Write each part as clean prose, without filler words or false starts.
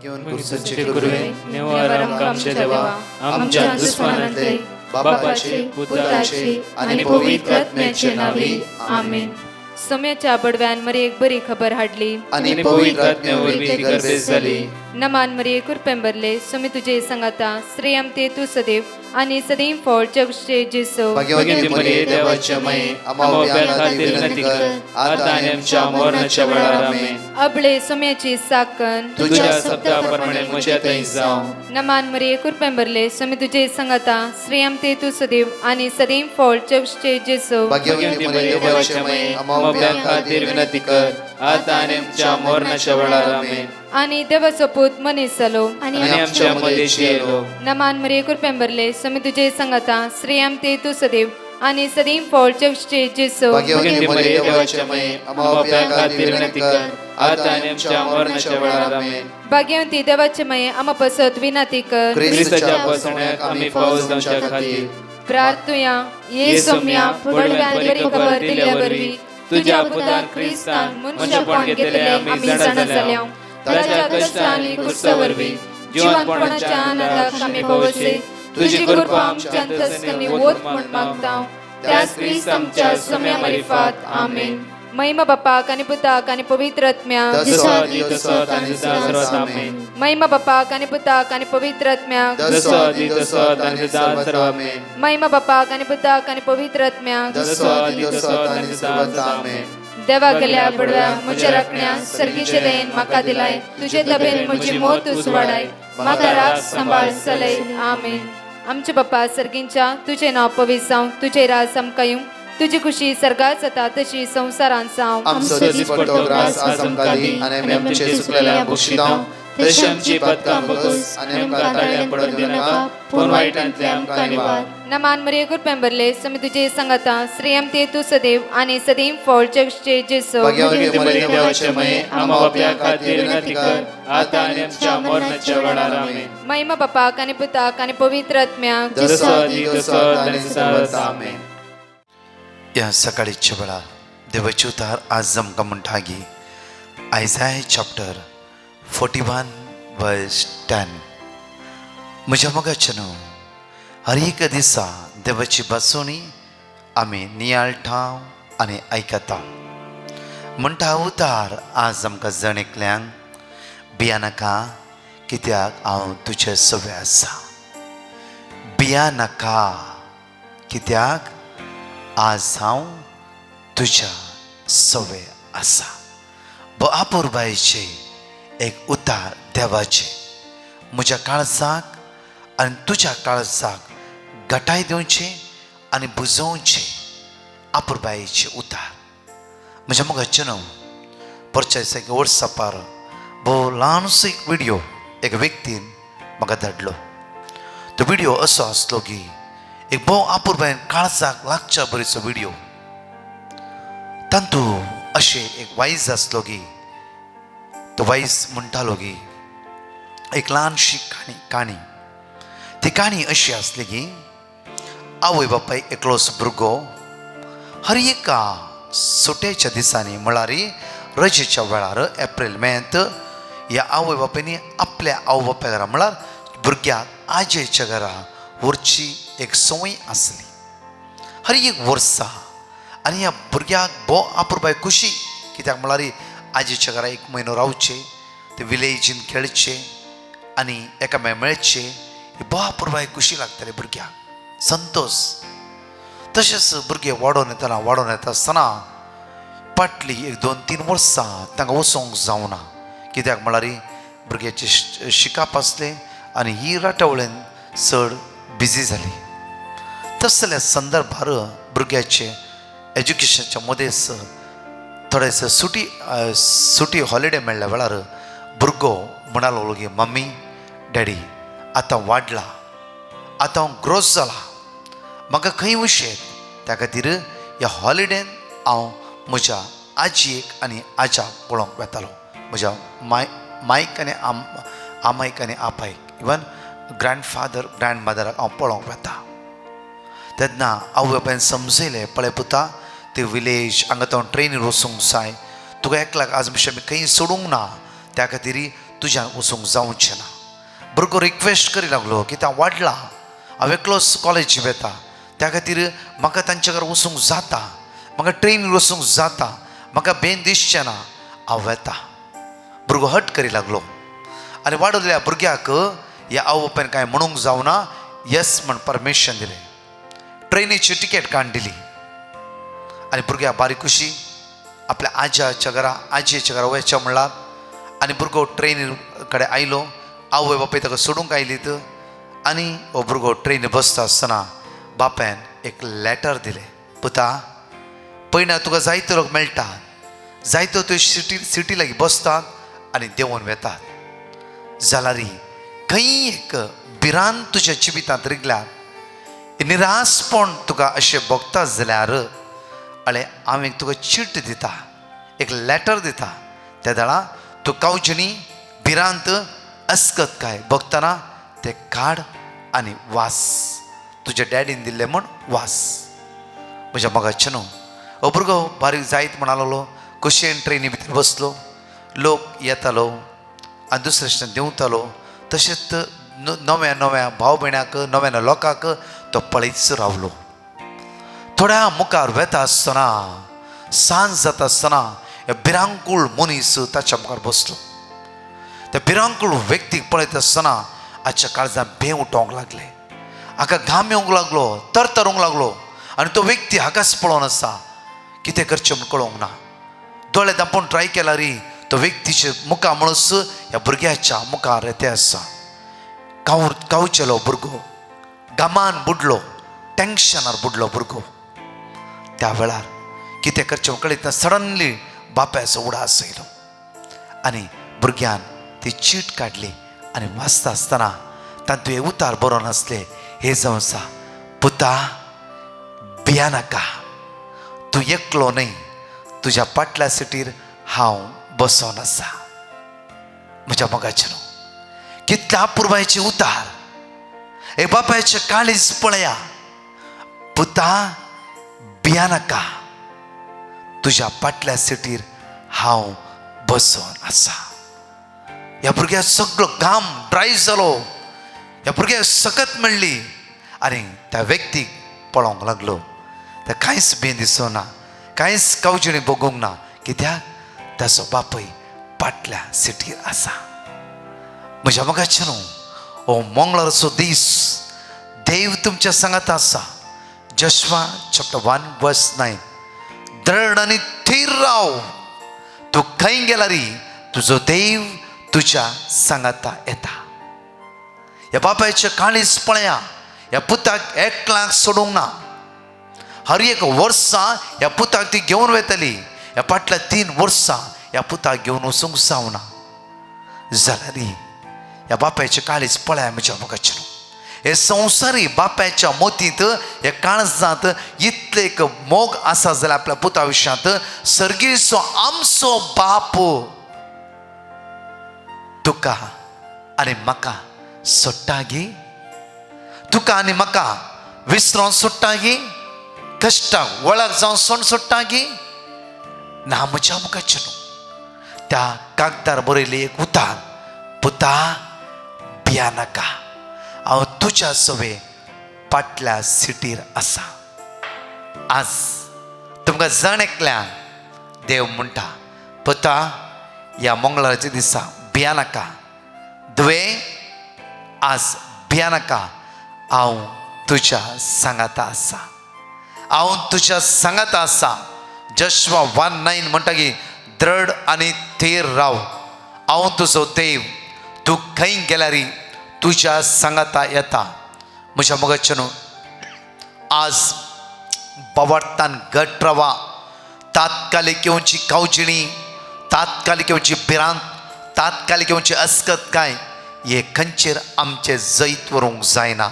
घेऊन कुर्साचे कुरवे निवार आमच्या देवा आमच्या दुश्मनांतले बापाचे पुत्राचे आणि पवित्र आत्म्याचे नावे आमेन. सोम्याच्या बडव्यान मरी एक बरी खबर हाडली आणि पवित्र आत्म्यावर ती गर्भेस झाली. नमान मरी कुरपेंबरले सोमी तुझे संगाता श्रेयम ते तू सदैव आणि सदैव फळ जगशे जेसो. भाग्यवती मरिये देवाच्या माये आम्हा खातीर विनंती कर आता आणि आमच्या मरणाच्या वेळार आमेन. अबळे सोम्याची साकन तुझ्या शब्दाप्रमाणे म्हज्यातही जावं. नमान मरी कुरपेंबरले सोमी तुझे संगाता श्रेयम ते तू सदैव आणि सदैव फळ जगशे जेसो. भाग्यवती मरिये देवाच्या माये आम्हा खातीर विनंती कर आता आणि आमच्या मरणाच्या वेळार आमेन. आणि देवाचो पूत मनीस जालो आणि आमच्या मध्येशी येलो. नमान मरी कुरपेंबरले सोमी तुझे संगाता श्रेयम ते तू सदैव आणि सदैव फळ जगशे जेसो. भाग्यवती मरिये देवाच्या माये आम्हा खातीर विनंती कर आता आणि आमच्या मरणाच्या वेळार आमेन. भाग्यवंती देवाचे माये आम्हा पसत विनंती कर ख्रिस्ताच्या पासण्याक आम्ही पावस जावच्या खातीर प्रार्थुया ये सोम्या बडव्यान बरी खबर दिल्या बरवी तुझ्या पुतान ख्रिस्तान मनुष्यपण घेतले आम्ही जाणा जाल्या. ताच्या कष्टांनी कुर्सावरवी जीवनपणाच्या आनंदाक आम्ही पावसे. तुझी कृपा आमच्या अंतस्करणी वोत म्हण मागता त्यास ख्रिस्त आमच्या सोम्या मार्फत आमेन. महिमा बापाक आणि पुताक आणि पवित्र आत्म्याक महिमा बापाक आणि पुताक आणि पवित्र आत्म्याक महिमा बापाक आणि पुताक आणि पवित्र आत्म्याक देवा गेल्या बडव्या म्हज्या राखण्या सर्गीचे देन म्हाका दिलाय. तुझे तबेन म्हजी मोत उसवाडाय म्हाका राख सांबाळ चलय आमेन. आमचे बाप्पा सर्गींच्या तुझे नाव पवित्र जावं तुझे राज आमकां तुझी खुशी सर्गात जाता तशी संसारांत जावं. आमचो दीस पडटो ग्रास आज आमकां दी आनी आमचे सुकलेल्या बक्षिदांव तशी आमची पातकां बगस आनी आमकां ताळ्यां पडून दिनाका पूण वायटांतले आमकां निवार. नमान मरिये कुरपेंबरले सोमी तुझे संगाता श्रेयम ते तू सदैव आणि सदैव फळ जगशे जेसो. भाग्यवती मरिये देवाचे माये आम्हा बापया खातीर विनंती कर आता आनी आमच्या मरणाच्या वेळार आमेन. महिमा बापाक आणि पुताक आणि पवित्र आत्म्याक आमेन. या सकाळीच्या वेळार देवाचे उतार आज आमकां म्हणटा की आयझाया चॅप्टर 41 वर्स 10. म्हज्या मोगाचे न्हू हर एक दिसा देवाची बासोणी आमी नियाळटाव आनी आयकता. म्हणटा उतार आज आमकां जण एकल्यांक भिया नाका कित्याक हांव तुजे सवे आसा. भिया नाका कित्याक आज हांव तुज्या सवे आसा. आपुरबायेचे एक उतार देवाचे म्हज्या काळजाक आनी तुज्या काळजाक घटाय दिवचे आनी बुजोवचे आपुरबायेचे उतार. म्हज्या मोगाचे न्हू परचेस एक वॉट्सॅपार भोव ल्हानसो एक व्हिडिओ एक व्यक्तीन म्हाका धाडलो. तो व्हिडिओ असो आसलो की एक भोव आपुरबायेन काळजाक लागच्या बरीचो व्हिडिओ. तातूंत अशें एक वायज आसलो की तो वायज म्हणटालो की एक ल्हानशी काणी ती काणी अशी आसली की आवय बापाय एकलोच भुरगो हर एका सुट्येच्या दिसांनी म्हळ्यार रजेच्या वेळार एप्रील मेंत ह्या आवय बापायनी आपल्या आवय बापाय घरा म्हळ्यार भुरग्याक आजयेच्या घरा व्हरची एक संवय आसली हर एक वर्सा. आनी ह्या भुरग्याक भोव आपुरबाय खुशी कित्याक म्हळ्यार आजयेच्या घरा एक म्हयनो रावचे ते विलेजीन खेळचे आनी एकामेकां मेळचे भोव आपुरबाय खुशी लागताली भुरग्याक संतोष. तशेंच भुरगे वाडोवन येता आसतना फाटली एक 2-3 वर्सां तांकां वचोंक जावना कित्याक म्हळ्यार भुरग्याचे शिकाप आसले आनी ही राटावळेन चड बिजी जाली. तसल्या संदर्भार भुरग्याचे एज्युकेशनाच्या मदेंच थोडेसे सुटी हॉलिडे मेळ्ळ्या वेळार भुरगो म्हणूंक लागलो की मम्मी डॅडी आतां वाडला आतां हांव ग्रोस जाला म्हाका खंय वचचें. त्या खातीर ह्या हॉलिडेन हांव म्हज्या आजयेक आनी आज्याक पळोवंक वेतालो. म्हज्या मायक आनी आमायक आनी आपायक इवन ग्रँडफादर ग्रँडमदराक हांव पळोवंक वेता. तेन्ना आवय बापायन समजयलें पळय पुता ते विलेज हांगा तो ट्रेनीर वचूंक जाय तुका एकल्याक आज मातशें आमी खंय सोडूंक ना त्या खातीर तुज्यान वचूंक जावचें ना. भुरगो रिक्वेस्ट करी लागलो की हांव वाडला, हांव एकलोच कॉलेजीक वेता, त्या खातीर म्हाका तांच्या घरा वचूंक जाता, म्हाका ट्रेनीर वचूंक जाता, म्हाका बेन दिसचें ना, हांव वेता. भुरगो हट करी लागलो आनी वाडलेल्या भुरग्याक ह्या आवय बापायन कांय म्हणूंक जावना, येस म्हण परमिशन दिलें. ट्रेनीची तिकेट काडून दिली आनी भुरग्या बारीक खुशी आपल्या आज्याच्या घरा आजयेच्या घरा वयच्या म्हणलां. आनी भुरगो ट्रेनी कडेन आयलो, आवय बापाय ताका सोडूंक आयलीत आनी हो भुरगो ट्रेनी बसता आसतना बापायन एक लॅटर दिलें. पुता, पयना तुका जायते लोक मेळटात, जायत्यो त्यो सिटी लागीं बसतात आनी देंवून वेतात, जाल्यार खंय एक भिरांत तुज्या जिवितांत रिगल्यार, निरासपण तुका अशें भोगता जाल्यार अळे हांव एक तुका चीट दिता, एक लॅटर दिता. त्या दाळा तूं कावजणी भिरांत अस्कत काय भोगतना तें काड आनी वास. तुज्या डॅडीन दिल्लें म्हण वास. म्हज्या मोगाचें न्हू, हो भुरगो बारीक जायत म्हणा लागलो, खोशयेन ट्रेनी भितर बसलो, लोक येतालो आनी दुसरे दिसांनी देंवतालो. तशेंच नव्या नव्या भाव भयणाक, नव्या नव्या लोकांक तो पळयत रावलो. थोड्या मुखार वेता आसतना सांज जाता आसतना हे भिरांकूळ मनीस ताच्या मुखार बसलो. त्या भिरांकूळ व्यक्तीक पळयत आसतना आजच्या काळजांत भें उठोवंक लागलें, हाका घाम येवंक लागलो, तरतरूंक लागलो. आनी तो व्यक्ती हाकाच पळोवन आसा, कितें करचें म्हूण कळोंक ना. दोळे धांपून ट्राय केला री तो व्यक्तीचे मुखार म्हणूस ह्या भुरग्याच्या मुखार येते आसा. कावचेलो भुरगो, घामान बुडलो, टेन्शनार बुडलो भुरगो. त्या वेळार कितें करचें कळयतना सडनली बापायचो उडास येयलो आनी भुरग्यान ती चीट काडली आनी वाचता आसतना तातूंत हे उतार बरोवन आसले, हे जावन आसा, पुता भिया नाका, तूं एकलो न्हय, तुज्या फाटल्या सिटीर हांव बसोन आसा. म्हज्या मोगाचें न्हू, कितल्या अपुर्बायेचे उतार. हे बापायचे काळीज पळया, पुता भिया नाका, तुज्या फाटल्या सिटीर हांव बसोन आसा. ह्या भुरग्याक सगळो घाम ड्राय जालो, ह्या भुरग्याक सकत मेळ्ळी आनी त्या व्यक्तीक पळोवंक लागलो. त्या कांयच भें दिसना, कांयच कावजणी भोगूंक ना, कित्याक ताचो बापूय फाटल्या सिटीर आसा. म्हज्या मोगाचें न्हू, हो मंगळारचो दीस देव तुमच्या सांगात आसा. जोशुआ चॅप्टर 1:9, दृढ आनी थीर राव, तूं खंय गेल्यारी तुजो देव तुज्या सांगाता येता. ह्या बापायचे काळीज पळया, ह्या पुताक एकल्याक सोडूंक ना. हर एक वर्सा ह्या पुताक ती घेवन वयतली, ह्या फाटल्या 3 वर्सां ह्या पुताक घेवन वचूंक जावना. जाल्यार ह्या बापायचे काळीज पळया म्हज्या मोगाचें. हे संवसारी बापायच्या मोतींत, हे काळजांत इतले एक मोग आसा जाल्यार आपल्या पुता विशयांत सर्गीचो आमचो बाप तुका आनी म्हाका सोडटा गे, तुका आनी म्हाका विसरोन सोडटा गे, कश्टाक वळख जावन सोड सोडटा गे ना. म्हज्या मोगाचें न्हू, त्या कागदार बरयले एक उतार, पुता भिया नाका, हांव तुज्या सवे फाटल्या सिटीर आसा. आज तुमकां जण एकल्यान देव म्हणटा, पुता ह्या मंगळाराच्या दिसा भिया नाका, दुवे आज भिया नाका, हांव तुज्या सांगाता आसा, हांव तुज्या सांगाता आसा. जोशुआ 1:9 म्हणटा की दृढ आनी थीर राव, हांव तुजो देव, तूं खंय गेल्यारी तुज्या सांगाता येता. म्हज्या मोगाचें न्हू, आज बावार्थान घट रावा. तात्कालीक येवची कावजिणी, तात्कालीक येवची भिरांत, तात्कालीक येवची अस्कतकाय, हे खंयचेर आमचे जैत व्हरूंक जायना.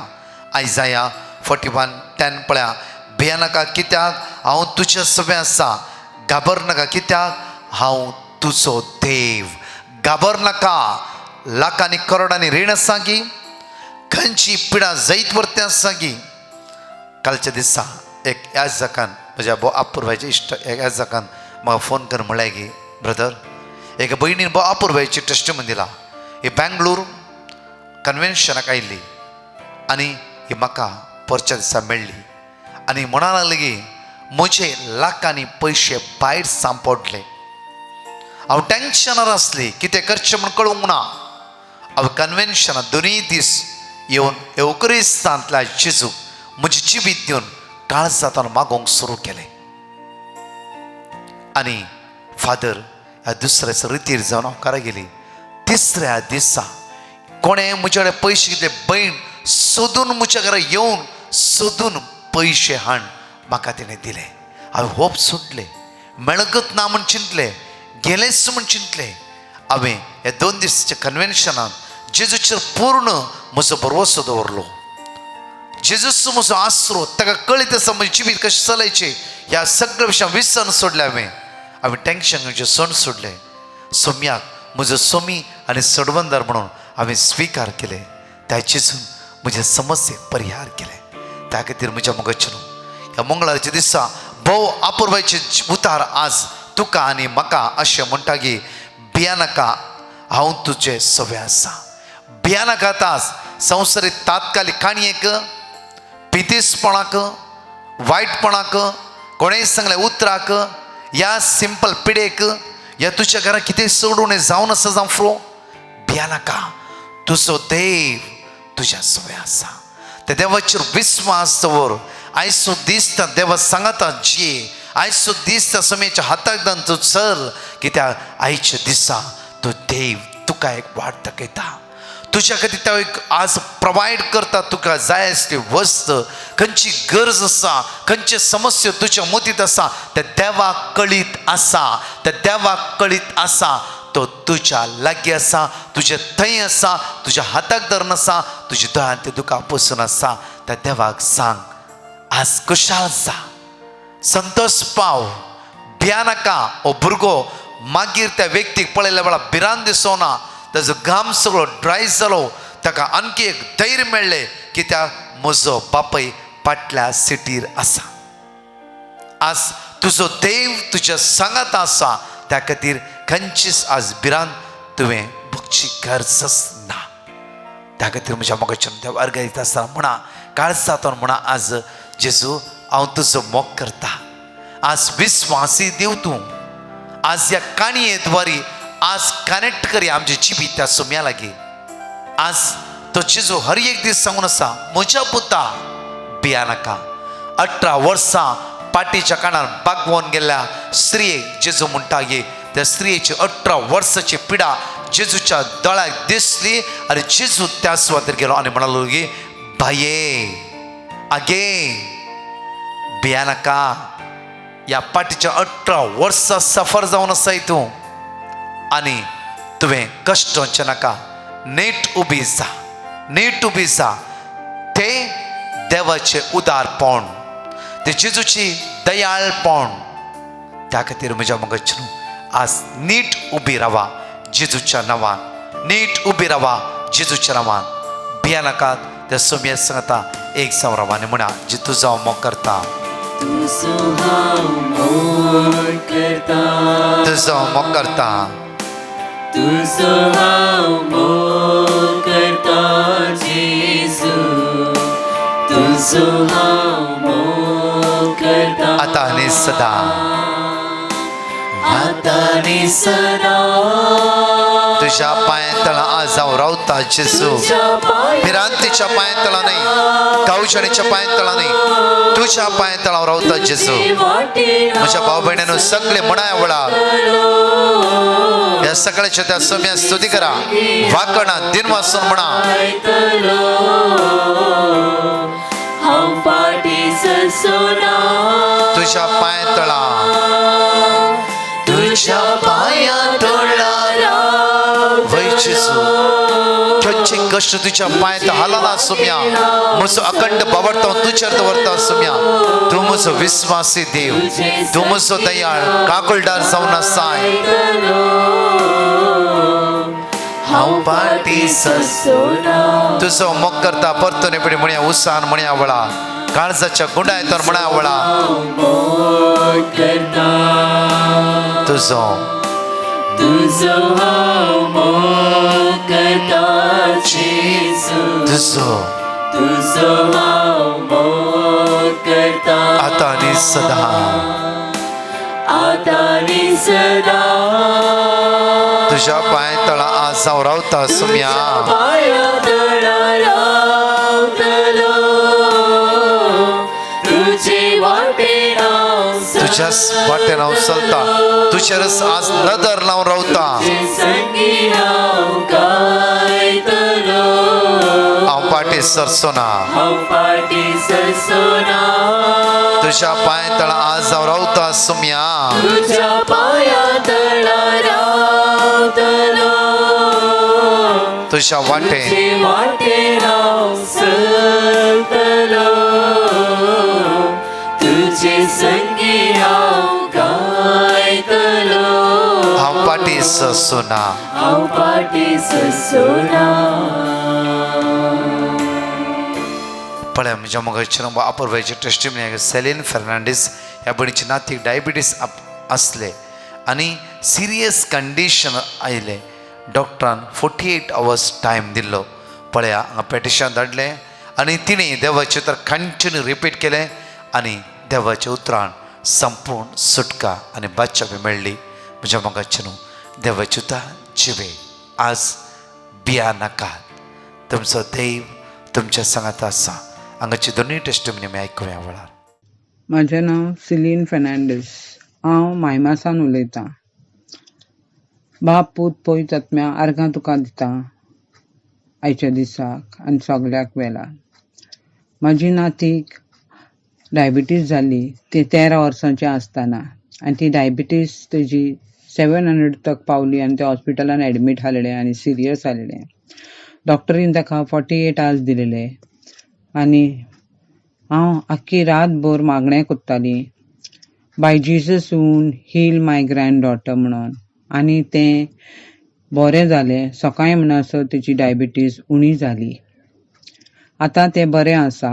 आयजाया 41:10 पळया, भिया नाका कित्याक हांव तुज्या सवे आसा, घाबर नाका कित्याक हांव तुजो देव. घाबर नाका, लाखांनी करोडांनी रीण आसा गी, खंयची पिडा जैत व्हरते आसा गी. कालच्या दिसा एक याजकान, म्हज्या अपुर्बायचे इश्ट एक याजकान म्हाका फोन कर म्हळ्यार गी, ब्रदर एक भयणीन अपुर्बायची टेस्टमन दिला. ही बँगलोर कन्वेन्शनाक आयिल्ली आनी ही म्हाका परच्या दिसा मेळ्ळी आनी म्हणा लागली की म्हजे लाखांनी पयशे भायर सांपडले. हांव टेन्शनार आसली कितें करचें म्हूण कळूंक ना. हांव कन्वेन्शनां दोनूय दीस येवन एवकरिस्तांतल्या जेजूक म्हजी जिवीत दिवन काळजांत मागोवंक सुरू केलें. आनी फादर ह्या दुसऱ्या रितीर जावन हांव घरा गेली. तिसऱ्या दिसा कोणें म्हजे कडेन पयशे घेतले. भयण सोदून म्हज्या घरा येवन सोदून पयशे हाड म्हाका तिणें दिले. हांवें होप सुटले, मेळगत ना म्हूण चिंतलें, गेलेंच म्हूण चिंतलें. हांवें हे 2 दिसाच्या कन्वेन्शनान जेजूचेर पूर्ण म्हजो भरवसो दवरलो. जेजूचो म्हजो आसरो, ताका कळीत आसा म्हजें जिवीत कशें चलयचें ह्या सगळ्या विशयां विसरून सोडलें. हांवें टेन्शन घेवचें सण सोडलें. सोम्याक म्हजो सोमी आनी सडवंदार म्हणून हांवें स्विकार केले. त्या जेजून म्हजे समस्येक परिहार केले. त्या खातीर म्हज्या मोगाच्यान ह्या मंगळारच्या दिसा भोव अपुर्बाचे उतार आज तुका आनी म्हाका अशें म्हणटा की भियानाका, हांव तुजें सवें आसा. भियानाका तास संवसारीक तात्कालीक काणयेक, पितीसपणाक, वायटपणाक, कोणेंय सांगलें उतराक, ह्या सिंपल पिडेक, ह्या तुज्या घरांत कितें सोडून जावन आसा जावं फ्रो, भियानाका. तुजो देव तुज्या सवें आसा. त्या देवाचेर विस्वास दवर. आयचो दीस त्या देवा सांगता जी, आयचो दीस त्या समेच्या हाताक दान तूं चल, कित्याक आयच्या दिसा तो देव तुका एक वाट दाखयता. तुज्या खातीर तो एक आज प्रोवायड करता. तुका जाय आसली वस्त, खंयची गरज आसा, खंयचे समस्या तुज्या मतींत आसा, त्या देवाक कळीत आसा. त्या देवाक कळीत आसा. तो तुज्या लागीं आसा, तुजे थंय आसा, तुज्या हाताक धरून आसा, तुज्या दोळ्यांत ते तुका पसून आसा. त्या देवाक सांग आज खुशाल जा, संतोष पाव, भियानाका. हो भुरगो मागीर त्या व्यक्तीक पळयल्या वेळार भिरांत दिसोना. ताजो घाम सगळो ड्राय जालो. ताका आणखी एक धैर्य मेळ्ळें कित्याक म्हजो बापूय फाटल्या सिटीर आसा. आज तुजो देव तुज्या सांगात आसा. त्या खातीर खंयचीच आज भिरांत तुवें भोगची गरजच ना. त्या खातीर म्हज्या मोगाच्यान देव अर्घ दिता आसतना म्हणा, काळजांतल्यान म्हणा, आज जेजू हांव तुजो मोग करता. आज विस्वासी देव तूं. आज ह्या काणये द्वारी आज कनेक्ट करी आमचे जिवीत त्या सोम्या लागीं. आज तो जेजू हर एक दीस सांगून आसा, म्हज्या पुता भियानाका. 18 वर्सां पाटीच्या काणार बागवून गेल्ल्या स्त्रियेक जेजू म्हणटा गे, त्या स्त्रियेची 18 वर्साची पिडा जेजूच्या दोळ्याक दिसली आनी जेजू त्या सुवातेर गेलो आनी म्हणालो गे, भाये आगे भियानाका. ह्या पाटीच्या 18 वर्सां सफर जावन आसा हितूं आनी तुवें कश्ट वचचें नाका. नीट उबी जा, नीट उबी जा. ते देवाचें उदारपण, ते जेजूची दयाळपण. त्या खातीर म्हज्या मोगाच्यान आज नीट उबी रावा जेजूच्या नांवान. नीट उबी रावा जेजूच्या नांवान. भियानाकात त्या सोम्या सांगता एक जावन रावा आनी म्हणा, जे तुजो हांव मोग करता, तुजो हांव मोग करता, तुजो हांव मोग करता जेजू, तुजो हांव मोग करता आतां आनी सदां, आतां आनी सदां. तुज्या पांयां तळां आज हांव रावता जेजू. भिरांतीच्या पांयां तळां न्हय, कावजणीच्या पांयां तळां न्हय, तुज्या पांयां तळां रावता जेजू. म्हज्या भाव भयणीनो सगळे म्हणा वळा ह्या सगळ्याच्या त्या सोम्या स्तुती करा. वाकणा दिन वासून म्हणा, तुज्या पांयां तळां, तुज्या पांयां तळां वय जेजू. खंयचे कश्ट तुज्या पांयां हालना सोम्या. म्हजो अखंड बावडतो तुजेर दवरता सोम्या. तूं म्हजो विस्वासी देव, तूं म्हजो दयाळ काकुळदार जावन आसाय. हांव पाटी तुजो मोग करता. परतून पिढी म्हणया उत्साहान म्हणया वळा. काळजाच्या गुंडायतर म्हणा वळा. तुजो तुझो हांव मोग करता जेजू तुझो हांव मोग करता आता आणि सदा आता आनी सदा तुझ्या पाय तळा आज जाऊ रावता सुम्या पाया तळा रावतलो तुझे वाटेन हांव तुझ्याच वाटेन हांव चलता तुझेरच आज नदर लावन रावता संगी हांव गायतलो हांव पाटी सरसोना हांव फाटी सरसोना तुझ्या पाय तळा आज जाऊ रावता सुम्या तुझ्या पाया तळा रावतलो तुझ्या वाटे तुझे वाटेन हांव चलतलो तुझे संगी हांव गायतलो हांव पाटी सरसोना हांव फाटी सरसोना पळय म्हज्या मगाच्या वापरवायचे टेस्टिमनी सेलिन फर्नांडीस ह्या भयणीचे नातीक डायबिटीस असले आनी सिरियस कंडिशन आयले डॉक्टरान 48 hours टायम दिल्लो पळया हांगा पेटिशन धाडलें आनी तिणें देवाचें उतर कंटिन्यू रिपीट केलें आनी देवाच्या उतरान संपूर्ण सुटका आनी बादशा बी मेळ्ळी म्हज्या मगाचे न्हू देवाचें उतर जिवे आज भिया नाकात तुमचो देव तुमच्या सांगात आसा हांगाची दोनूय टेस्टिमनी आमी आयकुया वेळार म्हजें नांव सिलीन फेर्नांडीस हांव मायमासान उलयतां बाप पूत पयत आत्म्या आर्गां तुका दिता आयच्या दिसाक आनी सगल्याक वेळार म्हजी नातीक डायबिटीज जाल्ली ती 13 वर्सांची आसतना आनी ती डायबिटीज तेजी 700 तक पावली आनी ते हॉस्पिटलान एडमीट जालेलें आनी सिरियस जालेलें डॉक्टरीन ताका 48 hours दिलेले आनी हांव आख्खी रातभर मागणें कोत्ताली बाय जिजस हून हील माय ग्रँड डॉटर म्हणून आनी तें बरें जालें सकाळीं म्हणसर तेची डायबिटीज उणी जाली आतां तें बरें आसा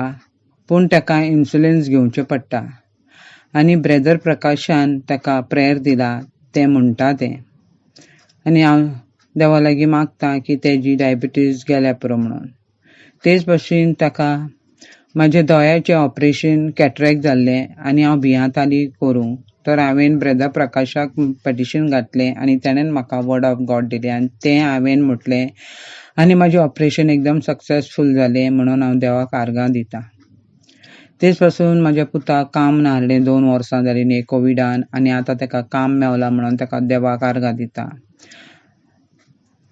पूण ताका इन्सुलिन्स घेवचें पडटा आनी ब्रदर प्रकाशान ताका प्रेयर दिला तें म्हणटा तें आनी हांव देवा लागीं मागतां की तेजी डायबिटीज गेल्या पुरो म्हणून तेच भशेन ताका म्हजें दोळ्याचें ऑपरेशन कॅटरेक्ट जाल्लें आनी हांव भियाताली करूं तर हांवें ब्रदर प्रकाशाक पेटिशन घातलें आनी ताणें म्हाका वर्ड ऑफ गॉड दिलें आनी तें हांवें म्हटलें आनी म्हजें ऑपरेशन एकदम सक्सेसफूल जालें म्हणून हांव देवाक आर्गां दितां तेच पासून म्हाज्या पुताक काम नाहलें 2 वर्सां जालीं न्ही कोविडान आनी आतां ताका काम मेवलां म्हणून ताका देवाक आर्गां दिता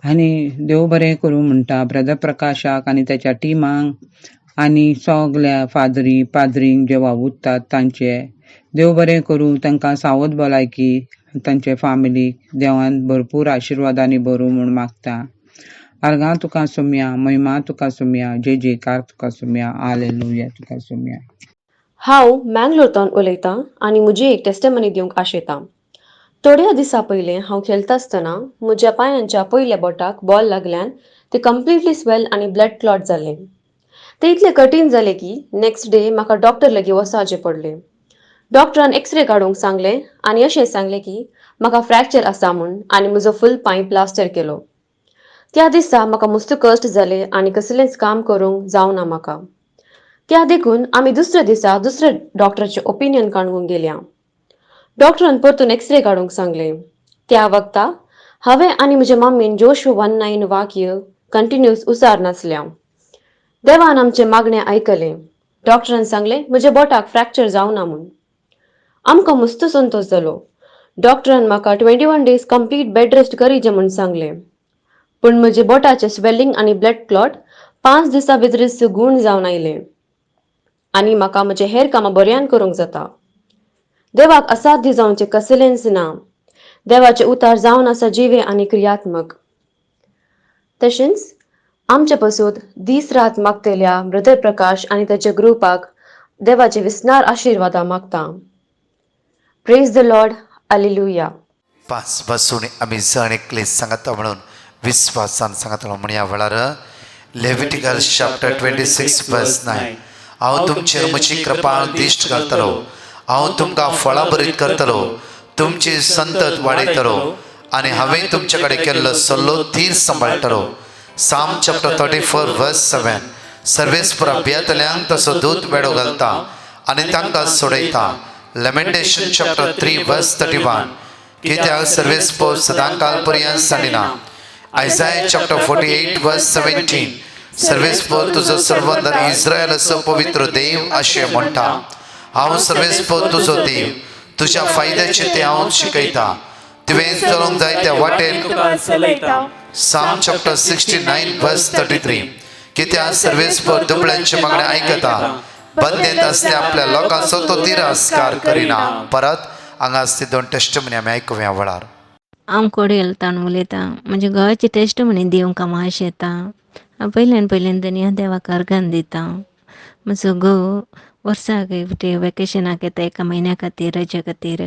आनी देव बरें करूं म्हणटा ब्रदर प्रकाशाक आनी ताच्या टिमाक आनी सगल्या पाद्रींक जे वावुरतात तांचे देव बरें करूं तांकां सावध भलायकी तांचे फॅमिलीक देवान भरपूर आशिर्वादांनी भरूं म्हूण मागता आर्गां तुका सुम्या महिमा तुका सुम्या जयकार तुका सुम्या हालेलुया तुका सुम्या हांव मँगलोरतान उलयतां आनी म्हजी एक टेस्टमनी दिवंक आशेतां थोड्या दिसां पयलें हांव खेळटा आसतना म्हज्या पांयांच्या पयल्या बोटाक बॉल लागल्यान ते कंप्लिटली स्वेल आनी ब्लड क्लॉट जालें ते इतलें कठीण जालें की नेक्स्ट डे म्हाका डॉक्टर लागीं वचपाचें पडलें डॉक्टरान एक्सरे काडूंक सांगलें आनी अशें सांगलें की म्हाका फ्रॅक्चर आसा म्हूण आनी म्हजो फूल पांय प्लास्टर केलो त्या दिसा म्हाका मस्त कश्ट जालें आनी कसलेंच काम करूंक जावना म्हाका त्या देखून आमी दुसऱ्या दिसा दुसऱ्या डॉक्टराचें ओपिनियन काडूंक गेल्या डॉक्टरान परतून एक्सरे काडूंक सांगलें त्या वक्ता हांवें आनी म्हज्या मम्मीन जोशुआ 1:9 वाक्य कंटिन्यूस उसार नासल्या देवान आमचें मागणें आयकलें डॉक्टरान सांगलें म्हज्या बोटाक फ्रॅक्चर जावना म्हूण आमकां मस्त संतोश जालो डॉक्टरान म्हाका 21 days कंप्लीट बेड रेस्ट करीचें म्हूण सांगलें पूण म्हजे बोटाचें स्वेलिंग आनी ब्लड क्लॉट 5 दिसां भितरच गूण जावन आयलें आनी म्हाका म्हजें हेर कामां बऱ्यान करूंक जाता देवाक असाध्य जावचें कसलेंच ना देवाचें उतार जावन आसा जिवे आनी क्रियात्मक तशेंच आमचे पासून दीस रात मागतेल्या ब्रदर प्रकाश आनी ताच्या ग्रुपाक देवाचे विस्नार आशिर्वादा मागता प्रेज द लॉर्ड हालेलुया 5 बसून आमी जण एकले सांगता म्हणून विश्वासान सांगतलो म्हण ह्या वेळार लेविटिकल चॅप्टर 26 verse 9 हांव तुमचेर म्हजी कृपाळ दिश्ट घालतलो हांव तुमकां फळां बरीत करतलो तुमची संतत वाडयतलो आणि हांवें तुमचे कडेन केल्लो सल्लो थीर सांबाळटलो. साम चॅप्टर 34 वर्स 7. सर्वेस्परा भियेतल्यांक तसो दूत वेडो घालता आनी तांकां सोडयता. लॅमेंटेशन चॅप्टर 3 वर्स 31. कित्याक सर्वेस्पर सदांकाल पर्यंत सांडिना. आयझाया चॅप्टर 48 वर्स 17. सर्वेस्पर तुजो सर्वंतर इस्रायल असो पवित्र देव अशें म्हणटा. हांव सर्वेस्पर तुजो देव, तुज्या फायद्याचे ते हांव शिकयता. तुवें चलूंक जाय त्या वाटेन. तुका चलयता. साम चॅप्टर 69 वर्स 33. कित्याक सर्वेस्पर दुबळ्यांचे मागणे आयकता. बंदेंत असल्या आपल्या लोकांचो तो तिरस्कार करिना. परत हांगा असते 2 टेस्टमनी आमी आयकुया वळार. हांव कोडेलतान उलयतां. म्हणजे घोवाची टेस्ट म्हणी दिवंक माश येता. हांव पयल्यान दुनिया देवाक अर्घान दिता. म्हजो घोव वर्साक एकटे वेकेशनाक येता 1 म्हयन्या खातीर रजे खातीर.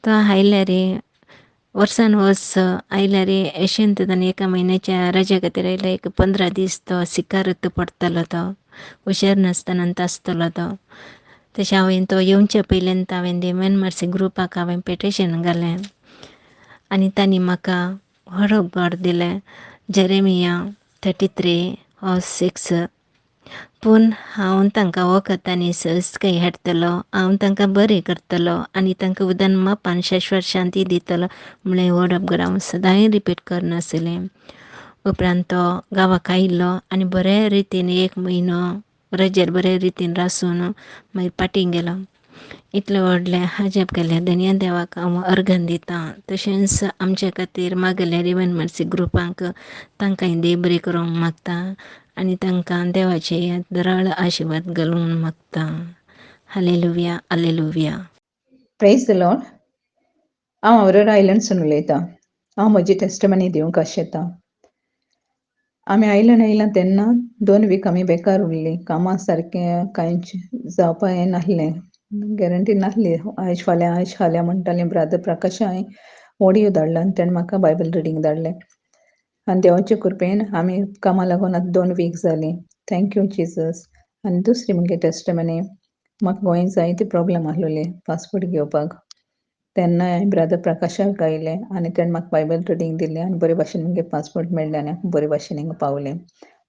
तो आयल्यार वर्सान वर्स आयल्यार यशवंत 1 म्हयन्याच्या रजे खातीर आयल्यार 15 दीस तो सिकारूत पडटलो. तो हुशार नासतना आसतलो तो. तशें हांवें तो येवचे पयल्यान हांवें देवन मार्सी ग्रुपाक हांवें पेटिशन घालें आनी तांणी म्हाका व्हड गॉड दिलें. जेरेमिया 33:6. पूण हांव तांकां वखद आनी सहजकाय हाडटलो. हांव तांकां बरें करतलो आनी तांकां उदन मापान शाश्वत शांती दितलो म्हळें वर्ड ऑफ गॉड हांव सदांय रिपीट करनासलें. उपरांत तो गांवाक आयिल्लो आनी बऱ्या रितीन 1 म्हयनो रजेर बऱ्या रितीन रासून मागीर पाटीक गेलो. इतलें व्हडलें हाजेब केलें दुनिया देवाक हांव अर्घान दितां. तशेंच आमचे खातीर मागल्या रिवन मार्सी ग्रुपांक तांकांय देव बरें करूंक मागता आनी तांकां देवाचे दराळ आशिर्वाद घालूंक मागता. Hallelujah hallelujah. Praise the Lord. हांव अवरोरा आयलंडसून उलयतां. हांव म्हजी टेस्टमनी दिवंक आशेतां. आमी आयलंड तेन्ना 2 वीक आमी बेकार उरलीं. कामां सारकें कांयच जावपा हें नासलें, गॅरंटी नासली. आयज फाल्यां म्हणटालीं. ब्रादर प्रकाशान ऑडियो धाडला आनी ताणें म्हाका बायबल रिडींग धाडलें. आनी देवाचे कृपेन आमी कामां लागून आतां 2 वीक जालीं. Thank you Jesus. आनी दुसरी म्हगे टेस्टमनी, म्हाका गोंयांत जायते प्रॉब्लेम आसलोले पासपोर्ट घेवपाक. तेन्ना हांवें ब्रादर प्रकाशाक गायलें आनी ताणें म्हाका बायबल रिडींग दिलें आनी बरे भाशेन म्हगे पासपोर्ट मेळ्ळें आनी हांव बरे भाशेन हिंगा पावलें.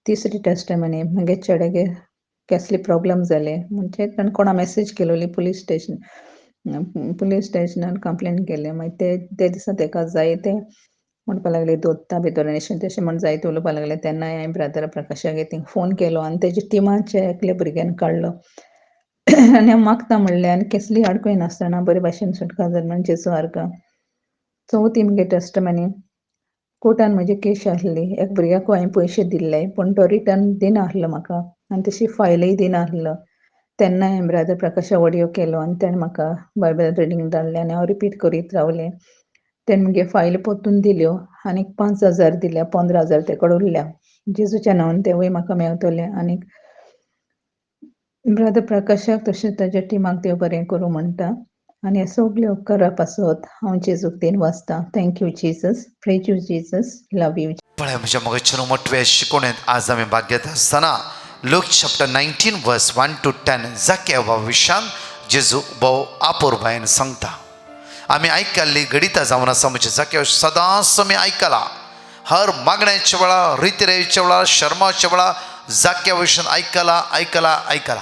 तिसरी टेस्टमनी, म्हगे चेड्यागे कसले प्रॉब्लेम जाले म्हणजे ताणें कोणा मॅसेज केलोली पुलीस स्टेशनार कंप्लेन केलें. मागीर ते दिसा ताका जायते म्हणपा लागले दोत्ता भितर तशें म्हण जायते उलोवपा लागले. तेन्ना हांवें ब्रादर प्रकाशाक थिंग फोन केलो आनी तेजे टिमाचे एकल्या भुरग्यान काडलो आनी हांव मागता म्हणलें आनी कसली आडकोय नासतना बरे भाशेन सुटका जाली म्हण जेजू आर्गा. चवथी म्हगे टेस्टमनी, कोर्टान म्हजी केस आसली. एक भुरग्याक हांवें पयशे दिल्ले पूण तो रिटर्न दिना आसलो म्हाका आनी तशी फायलय दिना आसलो. तेन्ना हांवें ब्रादर प्रकाशा ऑडियो केलो आनी ताणें म्हाका बायबल रिडींग धाडलें आनी हांव रिपीट करीत रावलें. तेणें म्हगे फायल पोत्तून दिल्यो आनीक 5,000 दिल्या. 15,000 ते कडेन उरल्या. जेजूच्या नांवान तेवूय म्हाका मेवतले. आनीक ब्रादर प्रकाशाक तशेंच ताज्या टिमाक देव बरें करूं म्हणटा आनी हे सगळे उपकारा पासत हांव जेजूक देन वाचतां. Thank you Jesus. Praise you Jesus. Love you. पळय म्हज्या मोगाचेर मोठवे शिकोवणेंत आज आमी भाग घेता आसतना लूक चॅप्टर 19 वर्स 1 to 10 जाकेवा विशयान जेजू भोव आपुरबायेन सांगता. आमी आयकल्ली गडितां जावन आसा म्हणजे जाकेव सदांच आमी आयकलां. हर मागण्याच्या वेळार, रितीरेच्या वेळार, शर्माच्या वेळार जाक्या विशयान आयकलां.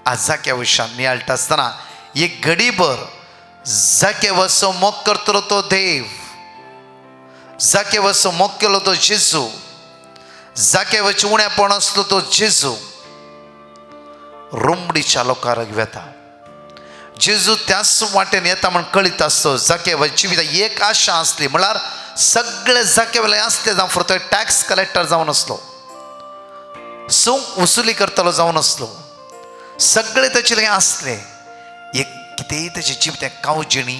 आज जाक्या विशयान नियाळटा आसतना एक घडीभर जाकेवाचो मोग करतलो तो देव, जाकेवाचो मोग केलो तो जेजू, जाकेवाचें उणेपण आसलो तो जेजू रुमडीच्या लोकांक वेता. जेजू त्याच वाटेन येता म्हण कळीत आसतो. जाकेवा जिवितांत एक आशा आसली म्हळ्यार सगळे जाकेवेले आसले जावं फक्त टॅक्स कलेक्टर जावन आसलो, सूंक वसुली करतलो जावन आसलो, सगळे ताचे आसले. एक कितेंय ताचे जिवितांत कावजिणी,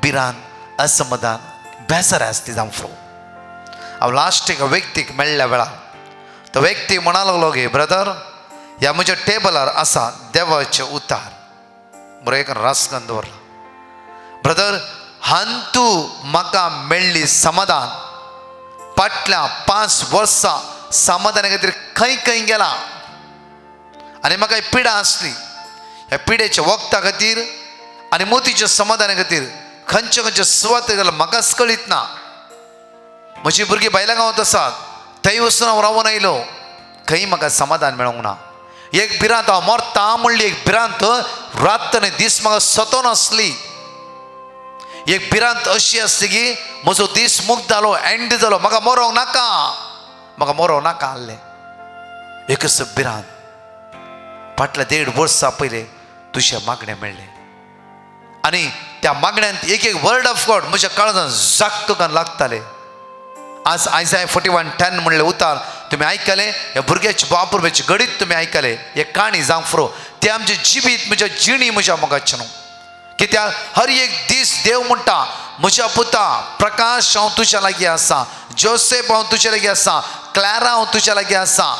बिरान, असमाधान, बेजार आसली जावं फुरो. हांव लास्ट एका व्यक्तीक मेळ्ळ्या वेळार तो व्यक्ती म्हणा लागलो गे ब्रदर, ह्या म्हज्या टेबलार आसा देवाचे उतार. बरो एक रासकान दवरला. ब्रदर, हांतू म्हाका मेळ्ळी समाधान फाटल्या 5 वर्सां समाधाना खातीर खंय गेला आनी म्हाका पिडा आसली. ह्या पिडेच्या वखदा खातीर आनी मोतीच्या समाधाना खातीर खंयचे खंयचे सुवात जाल्यार म्हाकाच कळीत ना. म्हजी भुरगीं भायल्या गांवांत आसात, थंय वचून हांव रावून आयलो, खंय म्हाका समाधान मेळोंक ना. एक भिरांत हांव मरता म्हणली, एक भिरांत रात आनी दीस म्हाका सतोन आसली. एक भिरांत अशी आसली की म्हजो दीस मुक्त जालो, एंड जालो, म्हाका मरोंक नाका, म्हाका मरोंक नाका आहलें. एकच भिरांत. फाटल्या 1.5 वर्सां पयलें तुजें मागणें मेळ्ळें आनी त्या मागण्यांत एक एक वर्ड ऑफ गॉड म्हज्या काळजांत जाक करून लागताले. आज आयसाया 41:10 म्हणलें उतार तुमी आयकले, ह्या भुरग्याची बापूरची घडीत तुमी आयकले. एक काणी जावं फुरो ते आमचे जिबीत म्हज्या जिणी म्हज्या मोगाचे न्हू. कित्याक हर एक दीस देव म्हणटा म्हज्या पुता प्रकाश हांव तुज्या लागीं आसा, जोसेफ हांव तुज्या लागीं आसा, क्लॅरा हांव तुज्या लागीं आसा,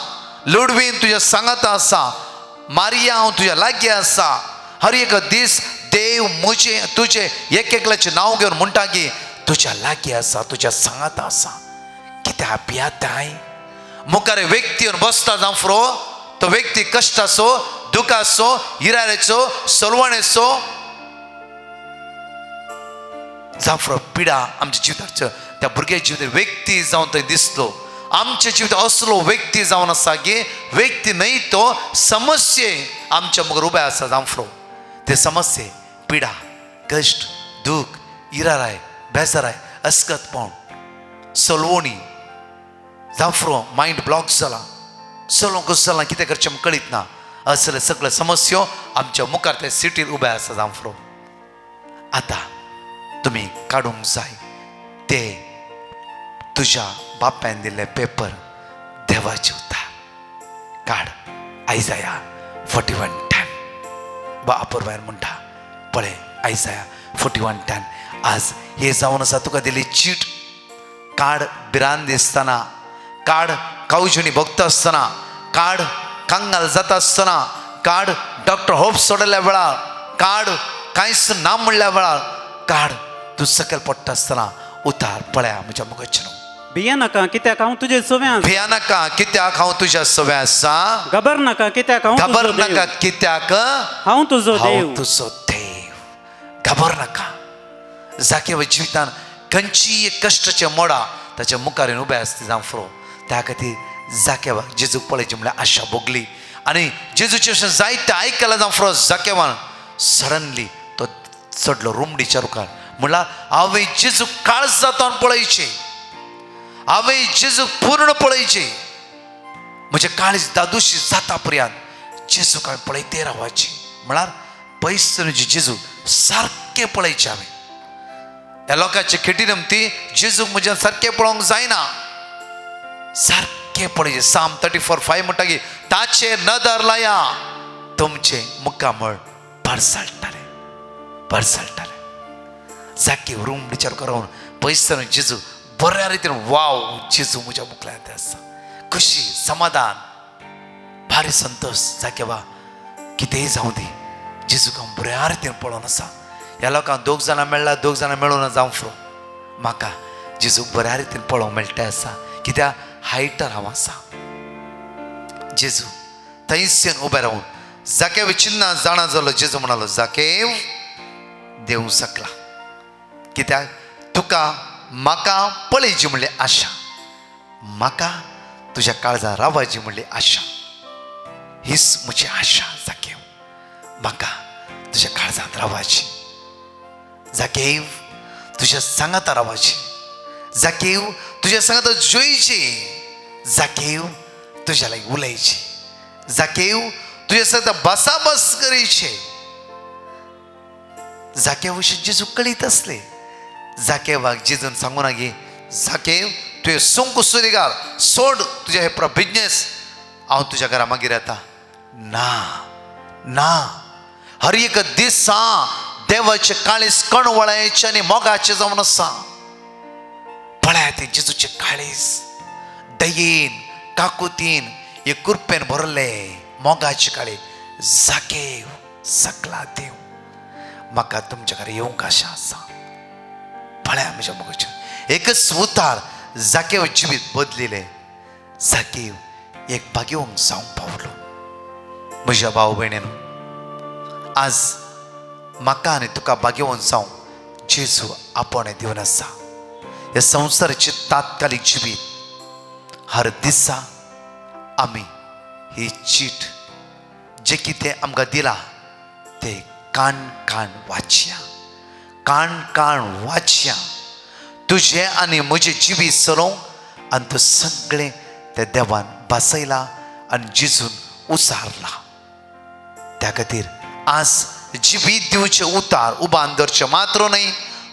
लुडवीन तुज्या सांगाता आसा, मारिया हांव तुज्या लागीं आसा. हर एक दीस देव म्हजे तुजे एक एकल्याचें नांव घेवन म्हणटा की तुज्या लागीं आसा, तुज्या सांगाता आसा. कित्याक भियाताय मुखार व्यक्ती येवन बसता जावं फुरो, तो व्यक्ती कश्ट आसो, दुख आसो, हिरारेचो, सोलवणेचो जावं फुरो, पिडा आमच्या जिविताचो त्या भुरग्याच्या जिवितार व्यक्ती जावन थंय दिसलो. आमच्या जिवितांत असलो व्यक्ती जावन आसा की व्यक्ती न्हय तो समस्ये आमच्या मुखार उबे आसा जावं फुरो. ते समस्ये, पिडा, कश्ट, दूख, इराराय, बेजाराय, अस्कतपण, सोलवणी जावं फुरो, मायंड ब्लॉक जाला, सोलोवंक कशें जालां कितें करचें म्हाका कळीत ना. असले सगळे समस्यो आमच्या मुखार ते सिटीर उबे आसा जावं फुरो. आतां तुमी काडूंक जाय ते तुज्या बापायन दिल्ले पेपर देवाचे उतार काड. आयसाया 41:10 बापूर भायर म्हणटा पळय, आयसाया 41:10 आज हे जावन आसा तुका दिली चीट. काड भिरांत दिसतना, काड कावजणी भोगता आसतना, काड कांगाल जाता आसतना, काड डॉक्टर होप सोडल्या वेळार, काड कांयच ना म्हणल्या वेळार, काड तूं सकयल पडटा आसतना उतार. पळया म्हज्या मुखाचे न्हू. भिये नाका कित्याक हांव तुजे सव्या आसा. भिया नाका कित्याक हांव तुज्या सव्या आसा. घबर नाका कित्याक हांव घबर तुजो नाका देव. कित्याक हांव तुजो हांव देव. तुजो देव. घबर नाका. जाकेव जिवितान खंयचीय कश्टाचे मोडा ताच्या मुखार येवन उबे आसता जावं फुरो. त्या खातीर जाकेवाक जेजूक पळयचे म्हणल्यार आशा भोगली आनी जेजूचे अशें जायतें आयकलां जावं फुरो. जाकेवान सडनली तो चडलो रुमडीच्या रुखार म्हणल्यार हांवें जेजूक काळजांतल्यान पळयचें, हांवें जेजूक पूर्ण पळयचें. म्हजें काळीज दादूशी जाता पर्यंत जेजूक हांवें पळयते रावचें. म्हळ्यार पयस जेजू सारकें पळयचें हांवें. ह्या लोकांचे खेटी नमती जेजूक म्हज्या सारकें पळोवंक जायना, सारकें पळयचें. साम 34:5 म्हणटा की ताचेर नदर लाया तुमचे मुक्कामळ भरसळटाले, भरसळटाले. जाकी रुमडीचेर रावन पयसर जेजू बऱ्या रितीन वाव जेजू म्हज्या मुखल्यान आसा. खुशी, समाधान, भारी संतोष. जाके वा कितेंय जावं दी जेजूक हांव बऱ्या रितीन पळोवन आसा. ह्या लोकांक 2 जाणां मेळ्ळा, 2 जाणां मेळून जावं फुरो. म्हाका जेजूक बऱ्या रितीन पळोवंक मेळटा आसा कित्याक हायटार हांव आसा. जेजू थंयसून उबें रावन जाकेव चिन्ना जाणा जालो. जेजू म्हणालो जाकेव देव सकला कित्याक तुका म्हाका पळयची म्हणली आशा, म्हाका तुज्या काळजां रावची म्हणली आशा. हीच म्हजी आशा जाकेव, म्हाका तुज्या काळजांत रावची. जाकेव तुज्या सांगाता रावची. जाकेव तुज्या सांगाता जोयची. जाकेव तुज्या लागीं उलयची. जाकेव तुज्या सांगाता बसाबस करीचे. जाकेव अशें जेजू कळीत आसले. जाकेवाक जेजून सांगू नागी जाकेव तुवें सोंक सुरी घाल, सोड तुजें हे पुरो बिजनेस, हांव तुज्या घरा मागीर येता. ना ना, हर एक दिसा देवाचे काळीज कणवळायचे आनी मोगाचे जावन आसा. पळया ते जेजूचे काळीज दयेन, काकुतीन, एक कुरपेन भरले मोगाचे काळीज. जाकेव सकला देव, म्हाका तुमच्या घरा येवंक आशा आसा. पळया म्हज्या मोगाचे एकच उतार जाकेव जिवीत बदलिले. जाकेव एक भाग्यवंत जावंक पावलो. म्हज्या भाव भयणीनो, आज म्हाका आनी तुका भाग्यवंत जावंक जेजू आपण दिवन आसा ह्या संवसाराची तात्कालिक जिवीत हर दिसा आमी ही चीट जे कितें आमकां दिला ते काण काण वाचया, काण काण वाचया. तुझे आनी म्हजें जिवीत चलोवंक आनी तो सगळें त्या देवान बसयला आनी जिजून उसारला. त्या खातीर आज जिवीत दिवचे उतार उबान धरचे मात्र न्हय,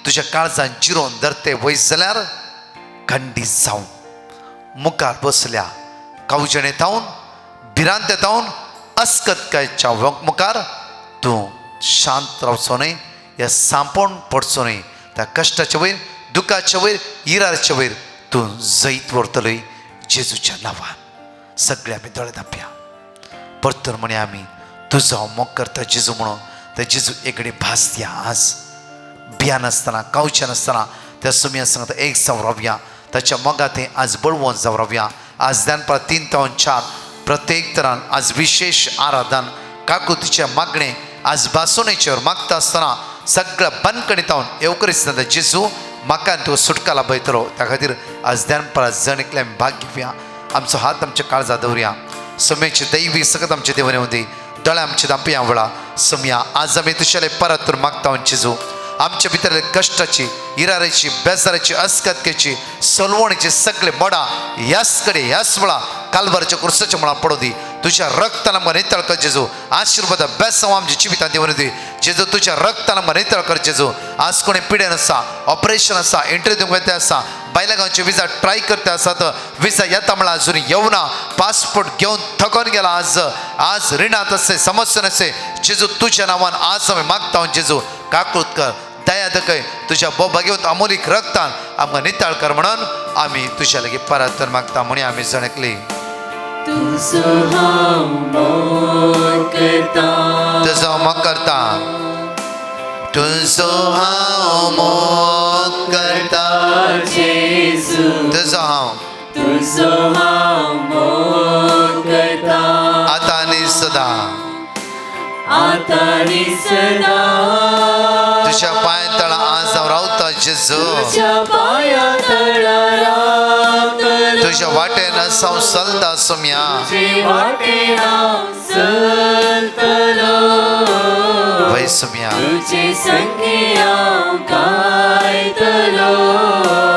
तुज्या काळजान जिरोवन धरते वयस जाल्यार खंडीत जावन मुखार बसल्या कावजणेतावन भिरांतेतावन अस्कतकायच्या मुखार तूं शांत रावचो न्हय, ह्या सांपोवन पडचो न्हय. त्या कश्टाच्या वयर, दुखाच्या वयर, इरारच्या वयर तूं जैत व्हरतलोय जेजूच्या नांवान. सगळे आमी दोळे धांपया. परतून म्हणे आमी तुजो हांव मोग करता जेजू म्हणून. त्या जेजू एकडे भास दिया. आज भियान आसतना कावच्या नासतना त्या सुमया सांगता एक जावन रावया. ताच्या मोगात आज बळवून जावन रावया. आज दनपार 3 ते 4 प्रत्येक तरान आज विशेष आराधन काकुतीचे मागणे आज बासुणेचेर मागता आसतना सगळ्या बंदकणीतावन येवकरिस्तांत जेजू म्हाका तूं सुटका लाभयतलो. त्या खातीर आज दनपार जण एकले आमी भाग घेवया. आमचो हात आमच्या काळजात दवरया. समयाची दैवी सगळं आमचे देवान येवं दी. दोळे आमचे धांपया वेळा समया आज आमी तुशेले परत तर मागता जेजू आमच्या भितरले कश्टाची, इरारेची, बेजाराची, अस्कतकेची, सलवणीची सगळे मोडा ह्याच कडे ह्याच वेळा कालवारच्या क्रुसाच्या मुळा पडू दी. तुझ्या रक्तान आमकां नितळ कर जेजू. आशिर्वाद बेसांव आमच्या जिवितांत देवून दी जेजू. तुझ्या रक्तान आमकां नितळ कर जेजू. आज कोणी पिडेन आसा, ऑपरेशन आसा, इंटरव्यू दिवंक वयता आसा, भायल्या गांवचे विजा ट्राय करता आसात, विजा येता म्हळ्यार अजून येवना, पासपोर्ट घेवन थकोन गेला. आज रिणांत असे, समस्या असे जेजू तुझ्या नांवान आज आमी मागता जेजू. काकूत कर, दया दखय, तुझ्या बोबा घेवन अमोलीक रक्तान आमकां नितळ कर म्हणून आमी तुज्या लागीं परत मागता म्हणी आमी जणकली. तुझो हांव मोग करता, तुजो मोग करता, तुजो हांव मोग करता जेजू. तुजो हांव मोग करता आतां आनी सदां आतां आनी सदां. तुज्या पांय तळा आज हांव रावता जेजू. तुज्या पांया तळा रावतलो, तुज्या वाटेन हांव चलता सुम्या. तुजे वाटेन हांव चलतलो, वय सुम्या तुजे संगी हांव गायतलो.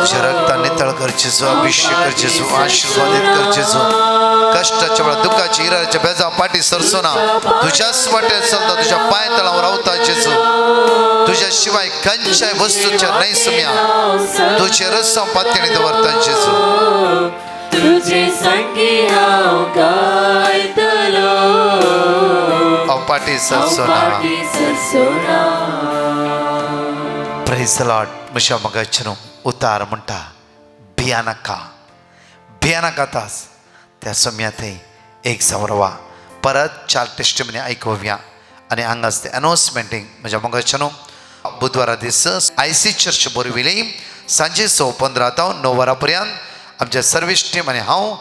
तुझ्या रक्तान नितळ कर जेजू. अभिषेक कर जेजू. आशीर्वादित कर जेजू. कष्टाच्या वेळा, दुखाची, इराच्या बेजा पाठी सरसो ना. तुझ्याच वाटेन चलता, तुझ्या पांय तळावर रावता जेजू. तुझ्या शिवाय खंयच्याय वस्तूच्या न्हय सुम्या. तुझे रस्सा पातळी दवरता जेजू. तुजे संगी हांव गायतलो, पाठी सरसो ना. पाटी सरसोना. Praise the Lord. म्हज्या मोगाचें उतार म्हणटा भियानाका, भियानाका तास त्या समयात एक जावन रावा. परत 4 टेस्टिमनी आयकुया आनी हांगाच ते अनाउन्समेंटींग म्हज्या मोगाचें बुधवारा दीस IC चर्च बोरविली सांजे 15 ते 9 वरां पर्यंत आमच्या सर्वीस टीम आनी हांव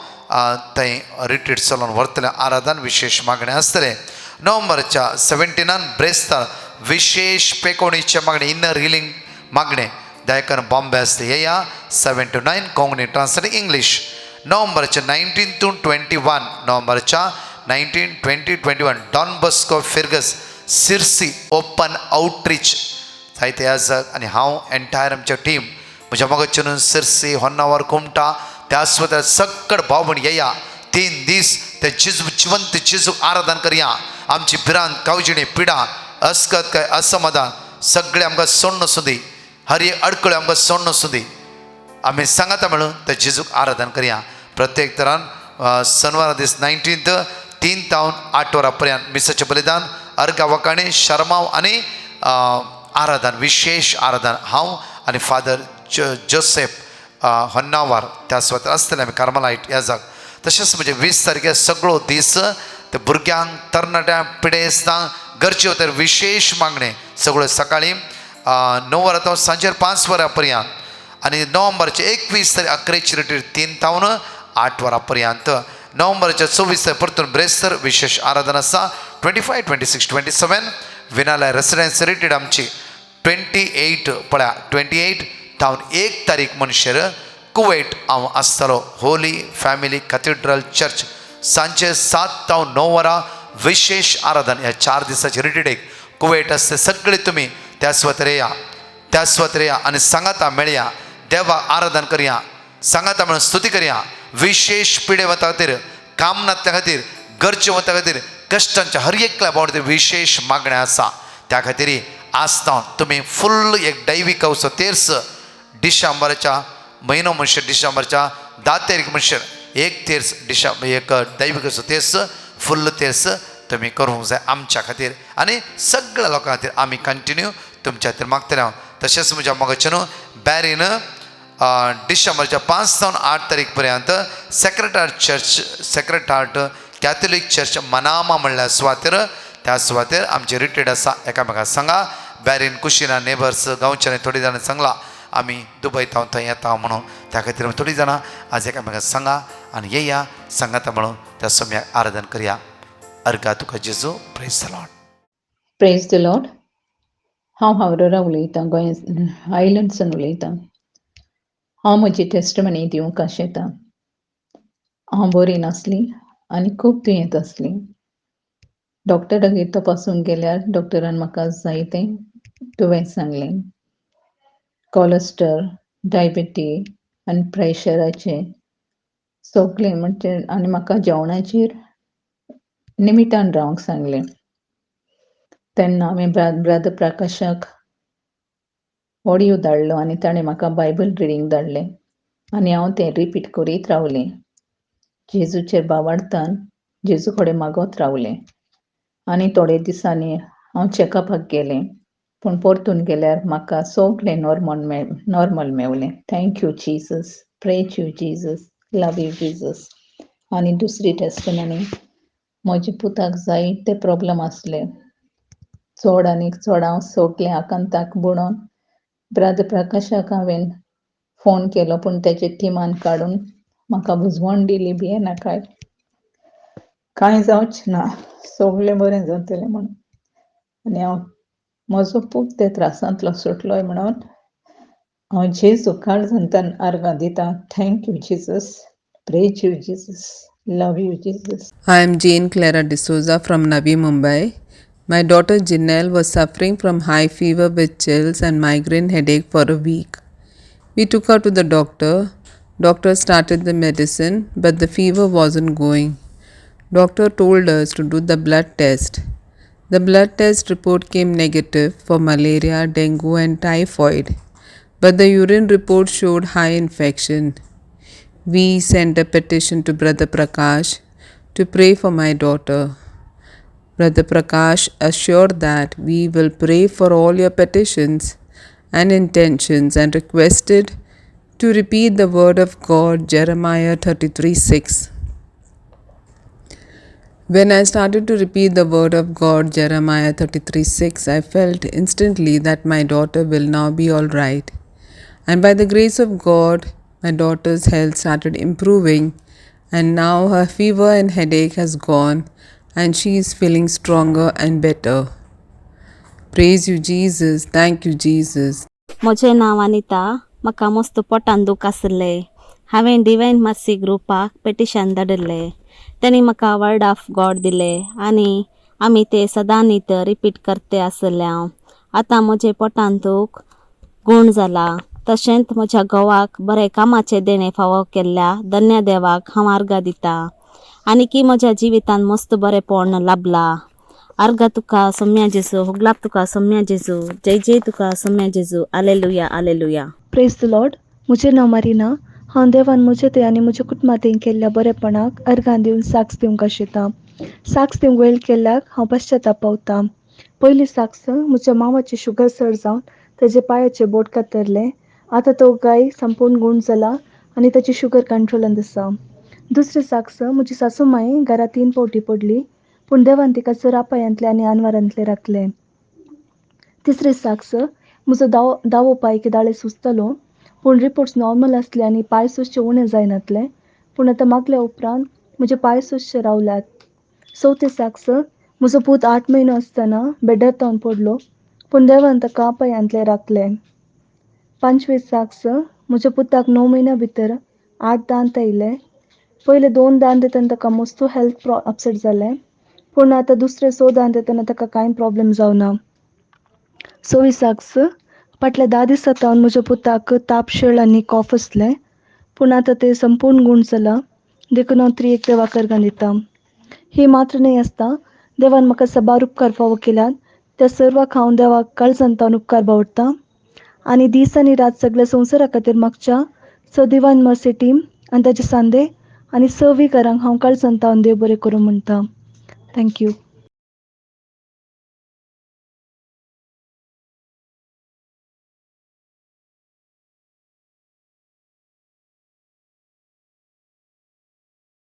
थंय रिट्रीट चलोवन व्हरतले. आराधन विशेष मागणे आसतले. नोव्हेंबरच्या 17 ब्रेस्तार विशेष पेकोवणीचे मागणे, इनर हिलिंग मागणे दायकन बॉम्बे असते. येया 7 to 9 कोंकणी ट्रान्सलेट इंग्लिश. नोव्हेंबरच्या 19 to 21 नोव्हेंबरच्या 19, 20, 21 डॉन बस्को फिर्गस सिरसी ओपन आउटरीच जायते आसात. आनी हांव एंटायर आमच्या टीम म्हज्या मोगाचें सिरसी, होन्नावर, कुमटा त्या स्वता सकड भाव म्हण येया. 3 दीस ते जेजू जिवंत जेजू आराधन करया. आमची भिरांत, कावजिणी, पिडा, अस्कत काय असमाधान सगळे आमकां सोडून वचूं दी. हर एक अडकळ्यो आमकां सोडून वचूं दी. आमी सांगाता मेळून ते जेजूक आराधन करया. प्रत्येक तरान शनिवारा दीस 19 3 ते 8 वरां पर्यंत मिसाचें बलिदान, अर्घा वकाणी, शर्माव आनी आराधन, विशेष आराधन. हांव आनी फादर जोसेफ होन्नावर त्या स्वता आसतले आमी कार्मलायट ह्या जाग. तशेंच म्हणजे 20 तारखेर सगळो दीस ते भुरग्यांक, तरणाट्यांक, पिडेस्तांक गरजेवतर विशेष मागणे सगळ्यो सकाळीं 9 वरां तो सांजेर 5 वरां पर्यंत. आनी नोव्हेंबरचे 21 तारीख 11ची रिट्रीट 3 ते 8 वरां पर्यंत. नोव्हेंबरच्या 24 तारीख परतून ब्रेस्तर विशेष आराधना आसा. 25, 26, 27 विनालय रेसिडेन्सी रिट्रीट आमची 28 पळया 28 तावन 1 तारीख म्हणशेर कुवेट हांव आसतलो होली फॅमिली कॅथिड्रल चर्च सांचे 7 तावन 9 वरां विशेष आराधन ह्या 4 दिसाची रिट्रीटेक कुवेट असते सगळे तुम्ही त्या स्वतरे या आणि सांगाता मेळया देवा आराधन करया सांगाता म्हणून स्तुती करया विशेष पिढे वता खातीर कामनातल्या खातीर गरजे वता खातीर कश्टांच्या हर एकल्या बाबतीत विशेष मागण्या आसा त्या खातीर आसता तुम्ही फुल्ल एक दैविक अवसर तेर्स डिसेंबरच्या म्हयनो म्हणशे डिसेंबरच्या 10 तारीख म्हणशे 1 तेर्स डिसेंबर एक दैविक अवसर तेर्स फुल्ल तेर्स तुम्ही करूंक जाय आमच्या खातीर आनी सगळ्या लोकां खातीर आमी कंटिन्यू तुमच्या खातीर मागतले हांव तशेंच म्हज्या मोगाचें न्हू बॅरीन डिसेंबरच्या 5 तावन 8 तारीख पर्यंत sacred heart catholic church Manama म्हणल्या सुवातेर त्या सुवातेर आमचे रिट्रीट आसा एकामेकाक सांगा बॅरीन कुशिना नेबर्स गांवच्यानी थोडी जाणां सांगला आमी दुबय तावन थंय येता म्हणून त्या खातीर थोडी जाणां आज एकामेकाक सांगा आनी येया सांगाता म्हणून त्या सम्याक आराधन करया अर्गा तुका जेजू praise the Lord. Praise the Lord. हांव हावरारा उलयतां गोंय आयलंडसान उलयतां. हांव म्हजी टेस्टमनी दिवंक आशेतां. हांव बरी नासली आनी खूब दुयेंत आसली. डॉक्टरागेर तपासूंक गेल्यार डॉक्टरान म्हाका जायतें दुयेंस सांगलें. कोलेस्ट्रॉल, डायबिटीज आनी प्रेशराचें सगळें म्हणजे आनी म्हाका जेवणाचेर निमितान रावंक सांगलें. तेन्ना हांवें ब्रदर प्रकाशाक ऑडियो धाडलो आनी ताणें म्हाका बायबल रिडींग धाडलें आनी हांव तें रिपीट करीत रावलें. जेजूचेर बावार्थान जेजू कडेन मागत रावलें आनी थोडे दिसांनी हांव चॅकअपाक गेलें पूण परतून गेल्यार म्हाका सगळें नॉर्मल मेवलें. Thank you Jesus, praise you Jesus, love you Jesus. आनी दुसरी टेस्टमनी म्हज्या पुताक जायते प्रॉब्लेम आसले. चड आनीक चड हांव सगळें आकांताक बुडोवन ब्रदर प्रकाशाक हांवें फोन केलो पूण तेजे टिमान काडून म्हाका बुजवण दिली भियेना कांय जावचें ना सगळें बरें जातलें म्हणून. आनी हांव म्हजो पूत त्या त्रासांतलो सुटलोय म्हणून हांव जेजू काळजांतल्यान आर्गां दितां. Thank you Jesus, praise you Jesus, love you Jesus. I am Jane Clara D'Souza from Navi Mumbai. My daughter Janelle was suffering from high fever with chills and migraine headache for a week. We took her to the doctor. Doctor started the medicine, but the fever wasn't going. Doctor told us to do the blood test. The blood test report came negative for malaria, dengue and typhoid, but the urine report showed high infection. We sent a petition to Brother Prakash to pray for my daughter. Brother Prakash assured that we will pray for all your petitions and intentions and requested to repeat the word of God, Jeremiah 33:6. When I started to repeat the word of God, Jeremiah 33:6, I felt instantly that my daughter will now be all right. And by the grace of God, my daughter's health started improving, and now her fever and headache has gone, and she is feeling stronger and better. Praise you, Jesus. Thank you, Jesus. म्हजें नांव अनिता. म्हाका मस्त पोटान दूख आसलें. हांवें divine mercy ग्रुपाक petition धाडिल्लें. तांणी म्हाका वर्ड ऑफ गॉड दिलें आनी आमी ते सदां न्हीद रिपीट करते आसले हांव. आतां म्हजें पोटान दूख गूण जाला. तशेंच म्हज्या घोवाक बरें कामाचे देणे फावो केल्ल्या धन्य देवाक हांव आर्गां दितां. आनी की म्हज्या जिवितान मस्त बरेंपण लाभलां. आर्गां तुका सोम्या जेजू, होगलाप तुका सोम्या जेजू, जय जय तुका सोम्या जेजू. आलेलुया आलेलुया. Praise the Lord. म्हजें नांव मारिना. हांव देवान म्हजे ते आनी म्हज्या कुटुंबातें केल्ल्या बरेपणाक अर्गां दिवन साक्ष दिवंक आशेतां. साक्ष दिवंक वेळ केल्ल्याक हांव पश्चाताप पावतां. पयली साक्ष म्हज्या मांवाचें शुगर चड जावन ताचे पांयाचें बोट कातरलें. आतां तो गाय संपूर्ण गूण जाला आनी ताची शुगर कंट्रोलांत आसा. दुसरी साक्ष म्हजी सासू माय घरा 3 फावटी पडली पूण देवान तिका चरा पांयांतले आनी आनवारांतले राखलें. तिसरी साक्ष म्हजो दावो पांय केदाळे सुचतालो पूण रिपोर्ट्स नॉर्मल आसले आनी पांय सुजचे उणें जायनातले पूण आतां मागल्या उपरांत म्हजे पांय सुजचे रावल्यात. चवथी साक्ष म्हजो पूत 8 म्हयनो आसतना बेड्डार जावन पडलो पूण देवान ताका पांयांतले राखले. 25 साक्स म्हज्या पुताक 9 म्हयन्या भितर 8 दांत येयले. पयले 2 दांत येतना ताका मस्तू हेल्थ अपसेट जालें, पूण आतां दुसरे 6 दांत येतना ताका कांय प्रॉब्लेम जावना. 26 साक्स फाटल्या 10 दिसां सावन म्हज्या पुताक ताप, शेळ आनी कॉफ आसले, पूण आतां ते संपूर्ण गूण जाला. देखून हांव त्रियेक देवाक अर्गां दितां. ही मात्र न्हय आसता, देवान म्हाका साबार उपकार फावो केल्यात, त्या सर्वाक हांव देवाक काळजांतावन उपकार बावडटां. आनी दीस आनी रात सगळ्या संवसारा खातीर मागच्या डिवायन मर्सी टीम आनी ताचे सांदे आनी 6 घरांक हांव काळजांतावन देव बरें करूं म्हणटा. थँक्यू.